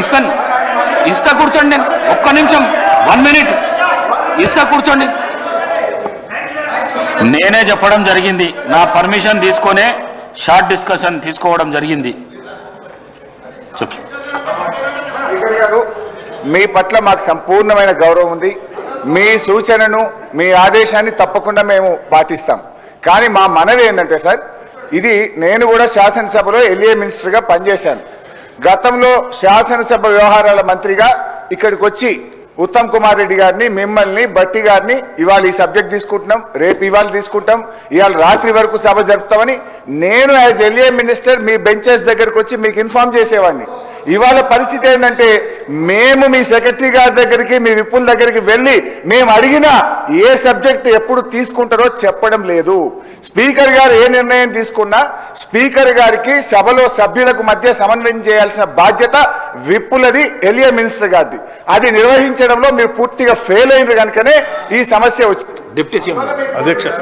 ఇస్తాను, ఇస్తా కూర్చోండి. నేను ఒక్క నిమిషం, 1 minute ఇస్తా కూర్చోండి. నేనే చెప్పడం జరిగింది, నా పర్మిషన్ తీసుకొనే షార్ట్ డిస్కషన్ తీసుకోవడం జరిగింది. స్పీకర్ గారు, మీ పట్ల మాకు సంపూర్ణమైన గౌరవం ఉంది. మీ సూచనను, మీ ఆదేశాన్ని తప్పకుండా మేము పాటిస్తాం. కానీ మా మనవి ఏంటంటే సార్, ఇది నేను కూడా శాసనసభలో ఎల్ఏ మినిస్టర్గా పనిచేశాను. గతంలో శాసనసభ వ్యవహారాల మంత్రిగా ఇక్కడికి వచ్చి ఉత్తమ్ కుమార్ రెడ్డి గారిని, మిమ్మల్ని, బట్టి గారిని ఇవాళ ఈ సబ్జెక్ట్ తీసుకుంటున్నాం, రేపు ఇవాళ తీసుకుంటాం, ఇవాళ రాత్రి వరకు సభ జరుపుతామని నేను యాజ్ ఎల్ఏ మినిస్టర్ మీ బెంచెస్ దగ్గరకు వచ్చి మీకు ఇన్ఫార్మ్ చేసేవాడిని. ఇవాళ పరిస్థితి ఏంటంటే మేము మీ సెక్రటరీ గారి దగ్గరికి, మీ విప్పుల దగ్గరికి వెళ్ళి మేము అడిగిన ఏ సబ్జెక్ట్ ఎప్పుడు తీసుకుంటారో చెప్పడం లేదు. స్పీకర్ గారు ఏ నిర్ణయం తీసుకున్నా స్పీకర్ గారికి సభలో సభ్యులకు మధ్య సమన్వయం చేయాల్సిన బాధ్యత విప్పులది, ఎల్ఏ మినిస్టర్ గారిది. అది నిర్వహించడంలో మీరు పూర్తిగా ఫెయిల్ అయింది కనుకనే ఈ సమస్య వచ్చింది. డిప్యూటీ సీఎం అధ్యక్ష.